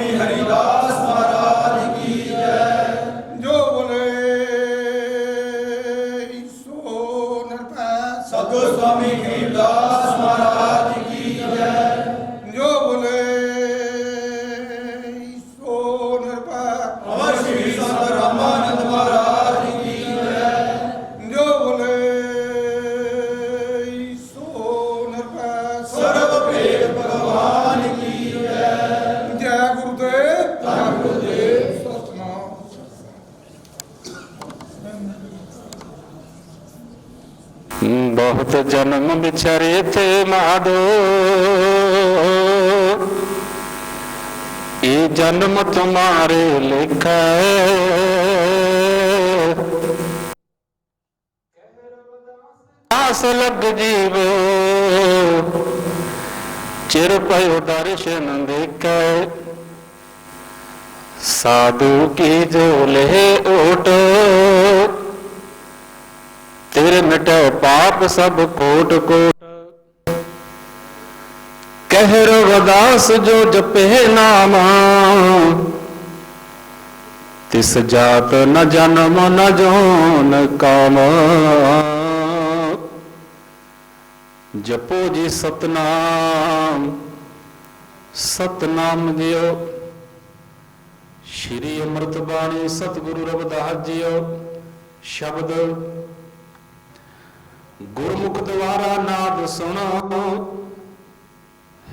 स्वामी हरिदास महाराज की जय। जो बोले सो निर्भय सद्गुरु स्वामी हरिदास महाराज की जय। जो बोले सो निर्भय अमर श्री संत रामानंद महाराज की जय। जो बोले सो निर्भय सर्व भेद भगवान की जय। जय गुरुदेव धन गुरुदेव। सतनाम। बहुत जन्म बिछरे थे माधो, ये जन्म तुम्हारे लिखा आस लग जीवो, चिर पयो दर्शन देखे, साधु की जो ले ओटो, तेरे मिटे पाप सब कोट कोट। कह रविदास जो जपे नामा, तिस जात न जन्म न जोन काम। जपो जी सतनाम, सतनाम जियो। श्री अमृत बाणी सतगुरु रविदास जियो। शब्द गुरमुख द्वारा नाद सुनो,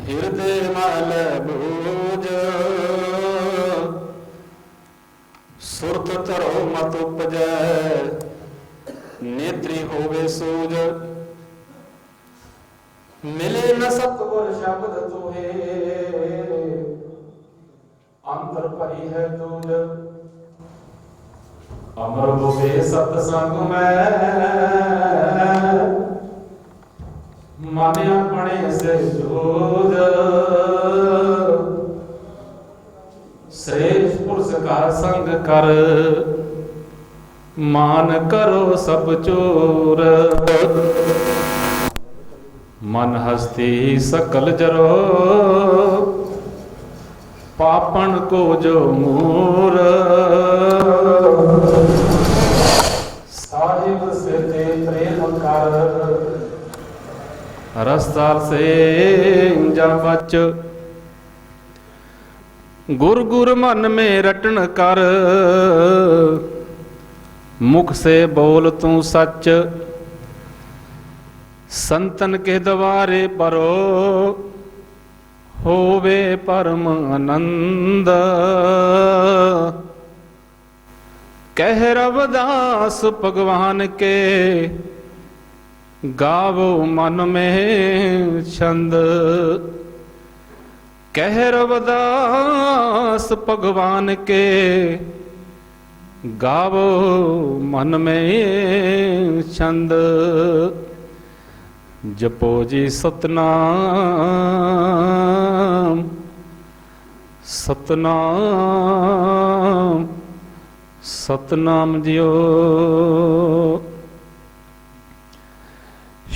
हृदय मल बोझ। सुरत तरो मत उपजै, नेत्री होवे सूझ। मिले न सतगुर शब्द तुहे, अंतर परी है दूज। अमर होवे सतसंग में, मन अपने से जोज। श्रेष्ठ पुरुष का संग कर, मान करो सब चोर। मन हस्ती सकल जरो, पापन को जो मूर। साहिब से ते प्रेम कर, रस्ता से जा बच। गुर गुर मन में रटन कर, मुख से बोल तू सच। संतन के द्वारे परो, होवे परम आनंद। कह रविदास भगवान के, गावो मन में छंद। कह रविदास भगवान के, गावो मन में छंद। जपो जी सतनाम, सतनाम, सतनाम जियो।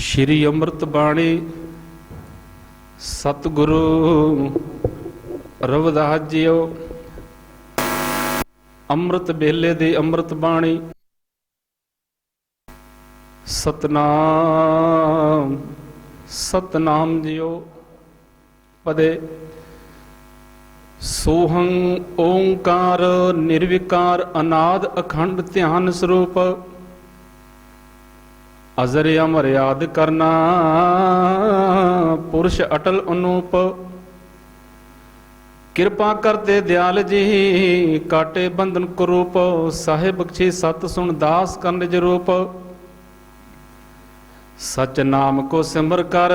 श्री अमृत बाणी सतगुरु रविदास जियो। अमृत बेले दी अमृत बाणी। सतनाम, सतनाम जियो। पदे सोहं ओंकार निर्विकार अनाद अखंड ध्यान स्वरूप। अजर अमर याद करना पुरुष अटल अनूप। किरपा करते दयाल जी काटे बंधन कुरूप। साहिब बख्शे सत सुन दास कर निज रूप। सच नाम को सिमर कर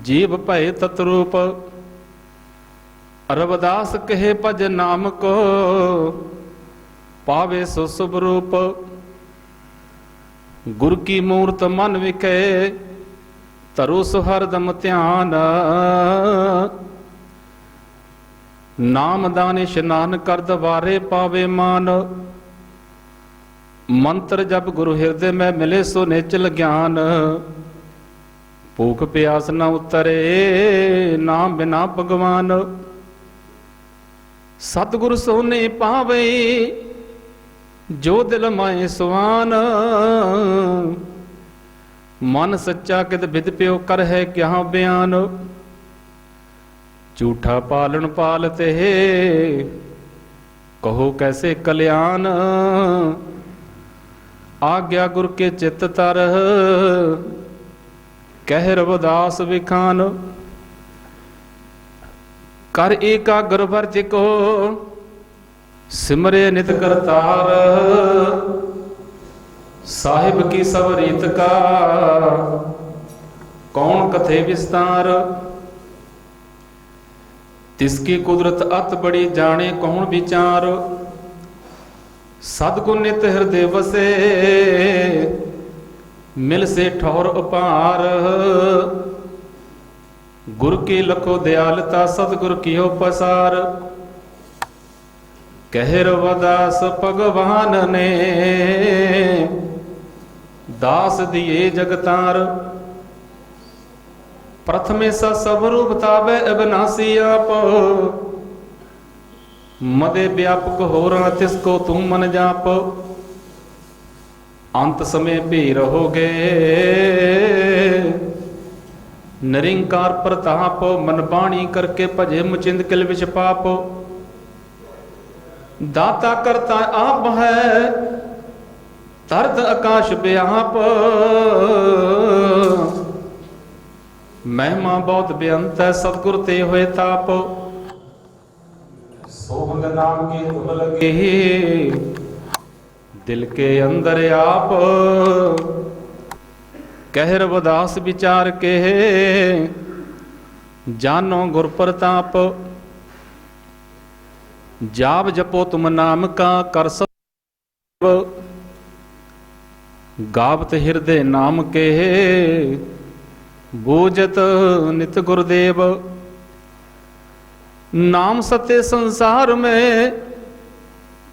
जीव भय तत्रूप। रविदास कहे भज नाम को पावे सो शुभ रूप। गुरु की मूर्त मन विखे तरु सुहरदम ध्यान। नाम दानिश नान कर दवारे पावे मान। मंत्र जब गुरु हृदय में मिले सो निचल ज्ञान। भूख प्यास न उतरे नाम बिना भगवान। ਸਤਿਗੁਰ ਸੋਨੇ ਪਾਵੇ ਜੋ ਦਿਲ ਮਾਏ ਸੁਆਨ। ਮਨ ਸੱਚਾ ਕਿਤ ਬਿਦ ਪਿਓ ਕਰ ਹੈ ਕਿਆ ਬਿਆਨ। ਝੂਠਾ ਪਾਲਣ ਪਾਲਤੇ ਕਹੋ ਕੈਸੇ ਕਲਿਆਣ। ਆਗਿਆ ਗੁਰ ਕੇ ਚਿਤ ਤਰ ਕਹਿ ਰਵਿਦਾਸ ਵਿਖਾਨ। ਕਰ ਏਕਾਗਰ ਵਰਜ ਕੋ ਸਿਮਰੇ ਨਿਤ ਕਰਤਾਰ। ਸਾਹਿਬ ਕੀ ਸਭ ਰੀਤ ਕਾ ਕੌਣ ਕਥੇ ਵਿਸਤਾਰ। ਤਿਸਕੀ ਕੁਦਰਤ ਅਤ ਬੜੀ ਜਾਣੇ ਕੌਣ ਵਿਚਾਰ। ਸਤਿਗੁਰ ਨਿਤ ਹਿਰਦੇ ਵਸੇ ਮਿਲ ਸੇ ਠੌਰ ਉਪਾਰ। ਗੁਰ ਕੀ ਲਖੋ ਦਿਆਲਤਾ ਸਤਿਗੁਰ ਕੀਓ ਪਸਾਰ। ਕਹਿ ਰਵਿਦਾਸ ਭਗਵਾਨ ਨੇ ਦਾਸ ਦੀਏ ਜਗਤਾਰ। ਪ੍ਰਥਮੇ ਸ ਸਭ ਰੂਪ ਤਾਵੇ ਅਬਨਾਸੀ ਆਪ। ਮਦੇ ਵਿਆਪਕ ਹੋਰਾਂ ਤਿਸ ਕੋ ਤੂੰ ਮਨ ਜਾਪ। ਅੰਤ ਸਮੇਂ ਭੀ ਰਹੋਗੇ ਨਿਰੰਕਾਰ ਪ੍ਰਤਾਪ। ਮਨ ਬਾਣੀ ਕਰਕੇ ਭਜੇ ਮੁਚਿੰਦ ਕਿਲ ਵਿਚ ਪਾਪ। ਦਾਤਾ ਕਰਤਾ ਆਪ ਹੈ ਤਰਤ ਆਕਾਸ਼ ਬਿਆਪ। ਮਹਿਮਾ ਬਹੁਤ ਬੇਅੰਤ ਹੈ ਸਤਿਗੁਰ ਤੇ ਹੋਏ ਤਾਪ। ਸੋਹੰਗ ਨਾਮ ਕੀ ਧੁਨ ਲਗੇ ਦਿਲ ਕੇ ਅੰਦਰ ਆਪ। ਕਹਿ ਰਵਿਦਾਸ ਵਿਚਾਰ ਕੇ ਜਾਨੋ ਗੁਰ ਪ੍ਰਤਾਪ। ਜਾਪ ਜਪੋ ਤੁਮ ਨਾਮ ਕਾ ਕਰ ਸਭ। ਗਾਵਤ ਹਿਰਦੇ ਨਾਮ ਕੇ ਬੂਝਤ ਨਿਤ ਗੁਰਦੇਵ। नाम सत्य संसार में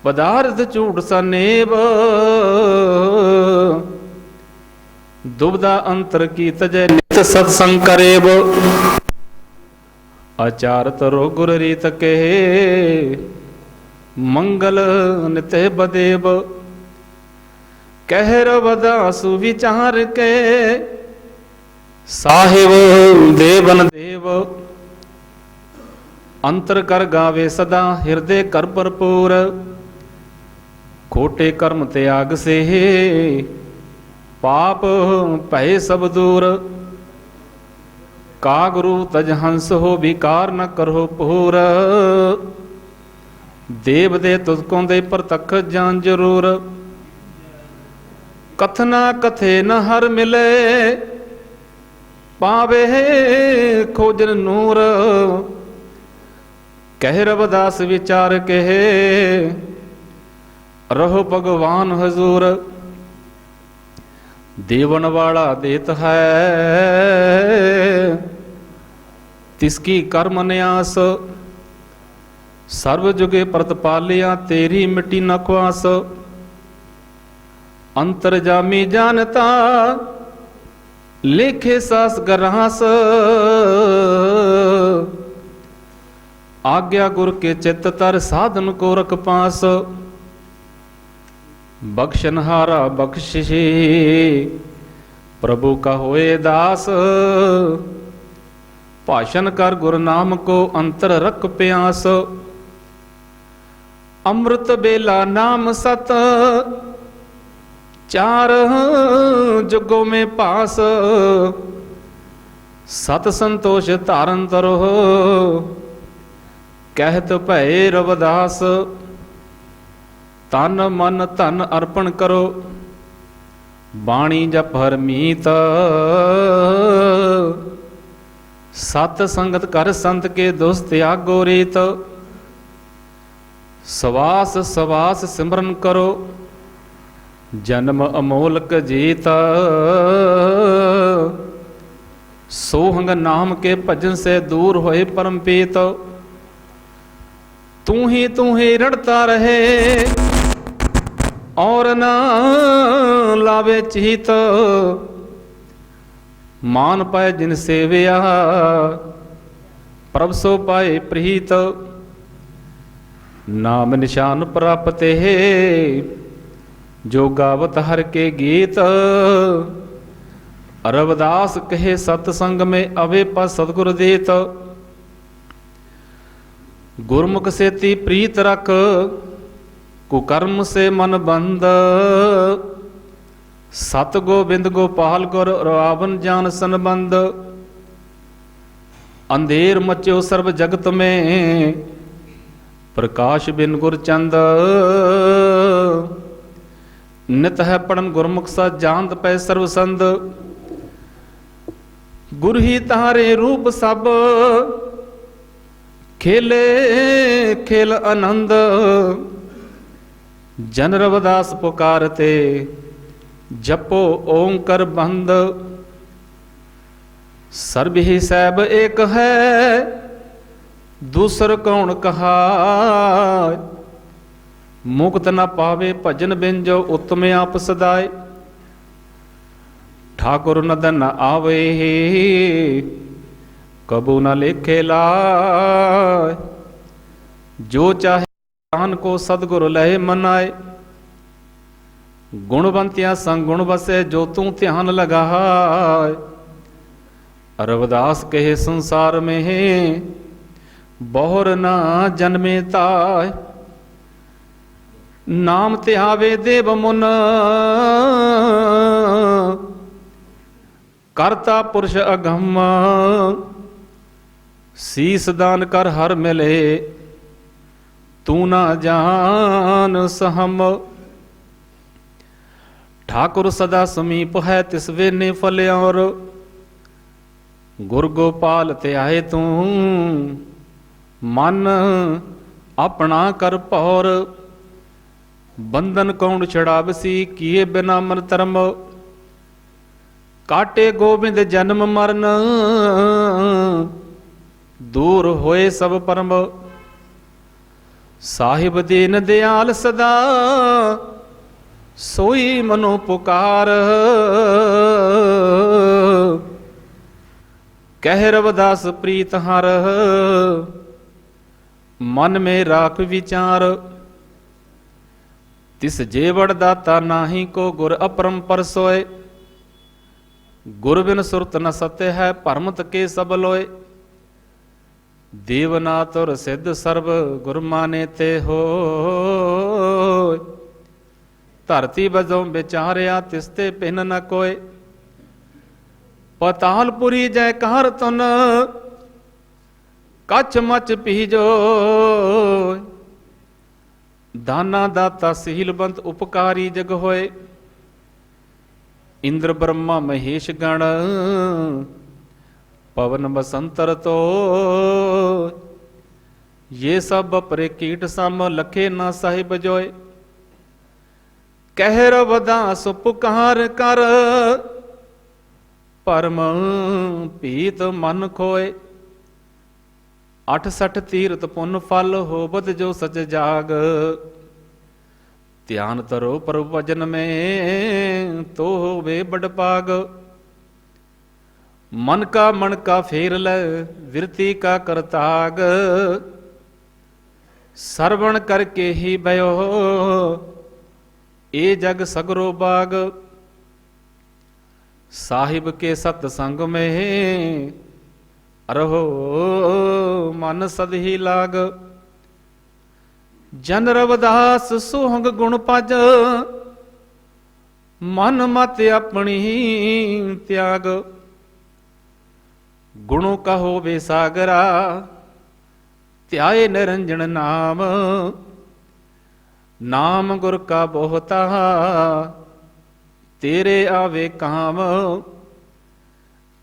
पदार्थ झूठ सनेब। दुबदा अंतर की तजय नित सत्संग करेब। आचार तरो गुर रीत के मंगल नित बदेव। कह रवदासु विचार के साहिब देवन देव। अंतर कर गावे सदा हृदय कर भरपूर। खोटे कर्म त्याग से पाप भय सब दूर। का गुरु तज हंस हो विकार न करो पूर। देव दे तुझको दे प्रतख जान जरूर। कथना कथे न हर मिले पावे खोजन नूर। कह रवदास विचार कहे रहो भगवान हजूर। देवन वाला देत है तिसकी कर्म न्यास। सर्व जुगे प्रतपालिया तेरी मिट्टी न ख्वास। अंतरजामी जानता लेखे सास गरास। आज्ञा गुर के चित्त तर साधन को रख पास। बख्शनहारा बख्शिशे प्रभु का होए दास। भाषण कर गुर नाम को अंतर रख प्यास। अमृत बेला नाम सत चार जुगों में पास। सत संतोष धारन तरो कहत भय रवदास। तन मन धन अर्पण करो बाणी जप हरमीत। सत संगत कर संत के दोष त्यागो रीत। सवास सवास सिमरन करो जन्म अमोलक जीत। सोहंग नाम के भजन से दूर होए परमपीत। तू ही रड़ता रहे और ना लावे चीत। मान पाए जिन सेविया प्रभ सो पाए प्रीत। नाम निशान प्राप्त है जो गावत हर के गीत। रविदास कहे सतसंग में अवे पर सतगुर देत। गुरमुख से ती प्रीत रख कुकर्म से मन बंद। सत गोबिंद गोपाल गुर रावण जान संबंध। अंधेर मच्यो सर्व जगत में प्रकाश बिन गुर चंद। नित है पढ़न गुरमुख सा जानत पै सर्वसंद। गुर ही तारे रूप सब खेले खेल आनंद। जन रविदास पुकारते जपो ओंकार बंद। सर्व ही सैब एक है दूसर कौन कहा। मुक्त न पावे भजन बिन जो उत्तम आप सदाए। ठाकुर नदन न आवे कबू न लेखे लाए। जो चाहे दान को सदगुरु लहे मनाए। गुणवंतिया संग गुण बसे जो तू ध्यान लगाए। रविदास कहे संसार में बहुर ना जन्मे ताय। नाम त्यावे देव मुन करता पुरुष अगम। शीस दान कर हर मिले तू ना जान सहम। ठाकुर सदा समीप है तिस वे ने फल और। गुर गोपाल ते आए तू मन अपना कर पौर। बंधन कौन छड़ावसी किए बिना मन धर्म। काटे गोबिंद जन्म मरण दूर होए सब परम। साहिब दीन दयाल सदा सोई मनो पुकार। कह रविदास प्रीत हर मन में राख विचार। तिस जेवड़ दाता नाही को गुर अपरंपर सोए। गुर बिन सुरत न सत्य है परमत के सब लोए। देवनाथ और सिद्ध सर्व गुर माने ते हो। धरती बजों विचारिया तिसते पिन न कोय। पतालपुरी जयकार तुन कच मच पीजो। दाना दाता सीलबंत उपकारी जग होए। इंद्र ब्रह्मा महेश गण पवन बसंतर तो। ये सब अपरे कीट सम लखे ना साहिब जोए। कह रविदास पुकार कर परम पीत मन खोए। 68 तीर्थ पुन फल होबत जो सच जाग। ध्यान तरो प्रभु भजन में तो होवे बड़ पाग। मन का फेर ल विरति का करताग। श्रवण करके ही भयो ए जग सगरो बाग। साहिब के सत्संग में रहो मन सद ही लाग। जन रविदास सोहंग गुण पज मन मत अपनी त्याग। गुणों का होवे सागरा त्याए निरंजन नाम। नाम गुर का बहुता तेरे आवे काम।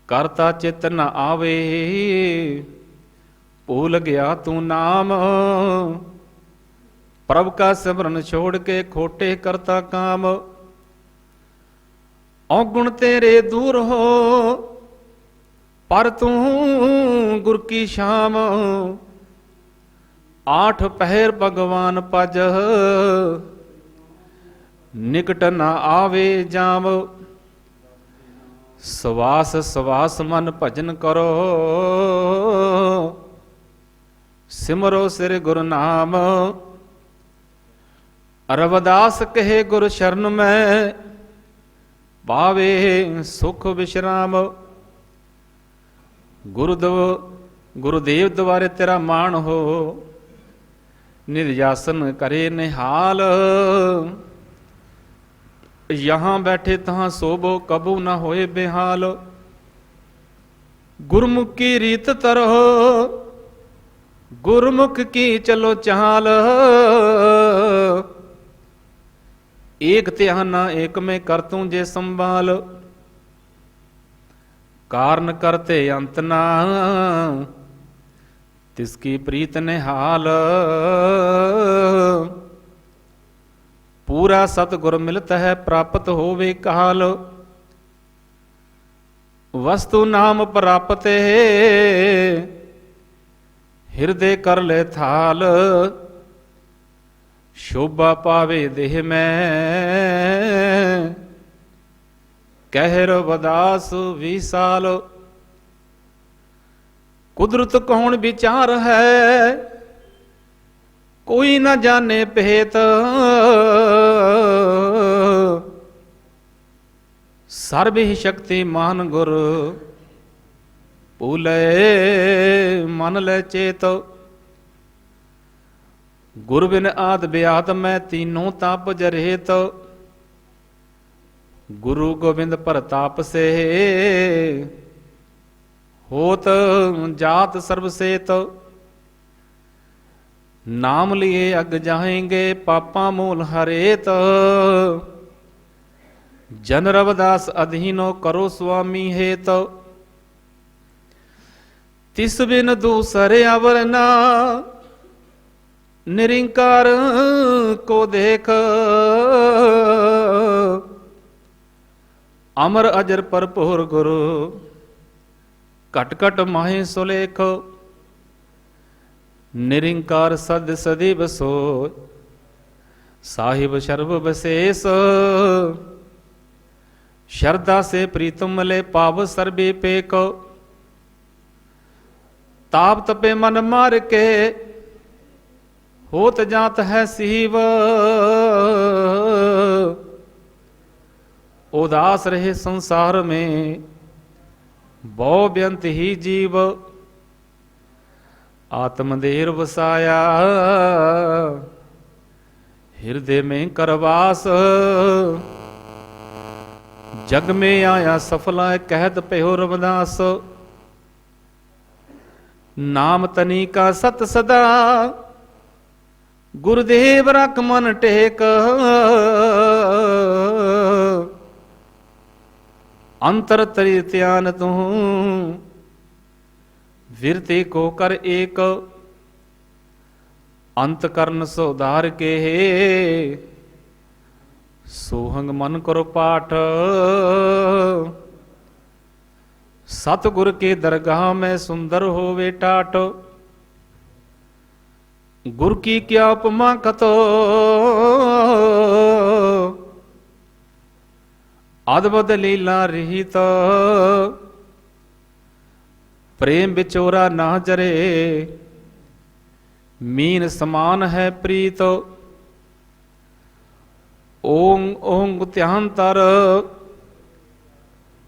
करता चित न आवे भूल गया तू नाम। प्रभु का सिमरन छोड़ के खोटे करता काम। औगुण तेरे दूर हो पर तू गुर की शाम। 8 पहर भगवान पज निकट न आवे जाम। सवास सवास मन भजन करो सिमरो सिर गुरु नाम। रविदास कहे गुरु शरण में पावे सुख विश्राम। गुरुदेव द्वारे तेरा मान हो, निर्यासन करे निहाल। यहाँ बैठे तहाँ सोबो, कबू न होए बेहाल। गुरमुख की रीत तरहो, गुरमुख की चलो चाल। एक त्याना एक में कर तू जे संभाल। कारण करते अंत ना, तिसकी प्रीत ने हाल। पूरा सतगुर मिलत है, प्राप्त होवे काल। वस्तु नाम प्राप्त है, हृदय कर ले थाल। शोभा पावे देह में, कह रविदास विशाल। कुदरत कौन विचार है, कोई न जाने भेत। सर्व ही शक्तिमान गुर, भूले मन ले चेत। गुर बिन आद ब्यात मैं तीनों ताप जरहित। गुरु गोविंद प्रताप से, होत जात सर्वसेत। नाम लिए अग जाएंगे, पापा मूल हरेत। जन रविदास अधीनो, करो स्वामी हेत। तिस बिन दूसरे अवर ना, निरंकार को देख। अमर अजर परपुर गुरु, कट कट माहे सुलेख। निरंकार सद सदैव सोय, साहिब सर्व विशेष। श्रद्धा से प्रीतम ले, पाव सर्वे पेक। ताप तपे मन मार के, होत जात है शिव। उदास रहे संसार में, बौ व्यंत ही जीव। आत्मदेर वसाया, हृदय में करवास। जग में आया सफला, कहत पहो रविदास। नाम तनी का सत सदा, गुरुदेव रख मन टेक। अंतर तरी त्यान तू, विरते को कर एक। अंत करन सुधार के, सोहंग मन करो पाठ। सतगुर के दरगाह में सुंदर होवे टाट। गुर की क्या उपमा कतो, अद्भुत लीला रहित। प्रेम बिचोरा ना जरे, मीन समान है प्रीत। ओंग ओंग त्यांतर,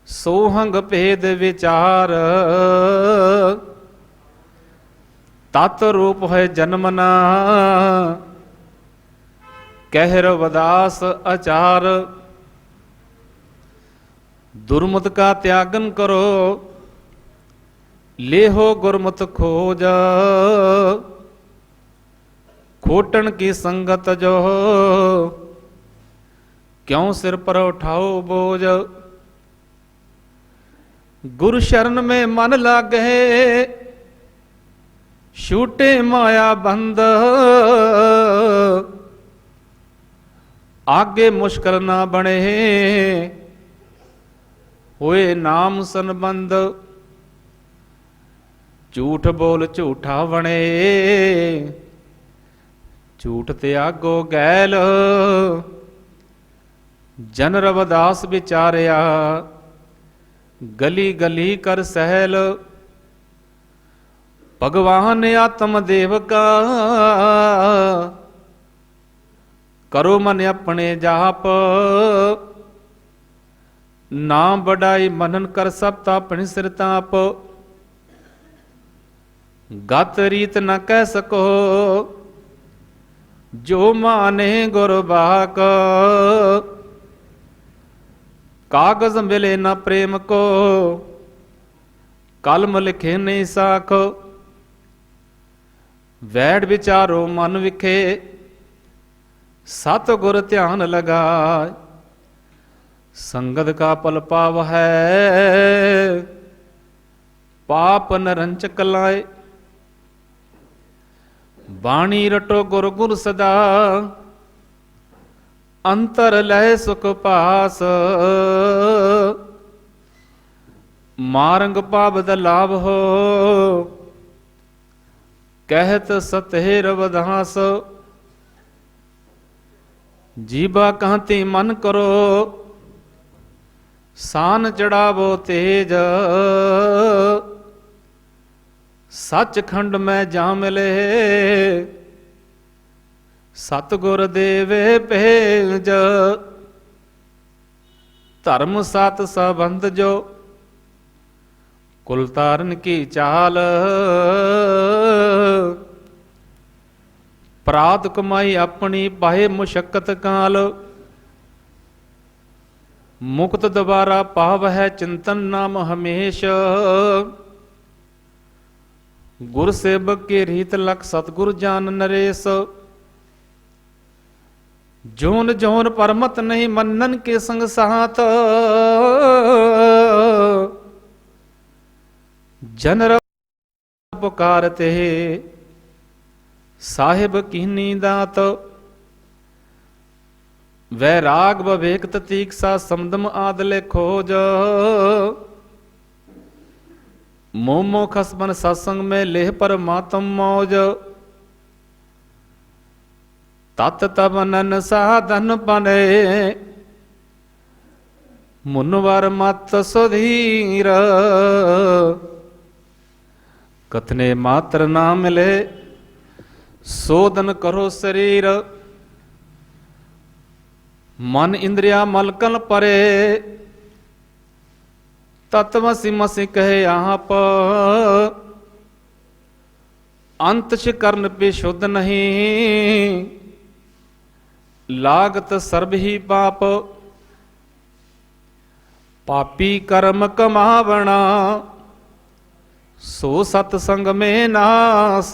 सोहंग भेद विचार। तत् रूप है जन्मना, कह रविदास आचार। दुर्मत का त्यागन करो, ले हो गुरमत खोज। खोटन की संगत जो, क्यों सिर पर उठाओ बोझ। गुरु शरण में मन लागे, छूटे माया बंद। आगे मुश्किल ना बने, होए नाम संबंध। झूठ बोल झूठा बने, झूठ त्यागो गैल। जन रविदास विचारिया, गली गली कर सहल। भगवान आत्मदेव का, करो मन अपने जाप, नाम बढ़ाई मनन कर सब तापनि सिर ताप। गत रीत न कह सको, जो माने गुर बाक। कागज मिले न प्रेम को, कलम लिखे नहीं साख। वैड विचारो मन विखे, सत गुर ध्यान लगाए। संगत का पल पाव है, पाप नरंचक लाए। बाणी रटो गुर गुर सदा, अंतर लय सुख पास। मारंग पाबद लाभ हो, कहत सत्य रवदास। जीवा कहती मन करो, सान चढ़ावो तेज। सच खंड में जा मिले, सतगुर देवे भेज। धर्म सत संबंध जो, कुल तारन की चाल। प्रात कमाई अपनी पाए मुशक्कत काल। मुक्त दोबारा पाव है चिंतन नाम हमेश। गुर सेवक के रीत लख सतगुर जान नरेश। जोन जोन परमत नहीं मनन के संग साथ। जनर पुकारते साहिब कीनी दात। वैराग विवेक तीक्षा समदम आदले खोज। मोमो खसबन सत्संग में लेह परमात्म मौज। तत तबनन साधन बने, मुनवर मत सुधीर। कथने मात्र ना मिले, शोधन करो शरीर। मन इंद्रिया मलकन परे, तत्वसी मसी कहे आप। अंत कर्ण पे शुद्ध नहीं, लागत सर्ब ही पाप। पापी कर्म कमावना, सो सतसंग में नास।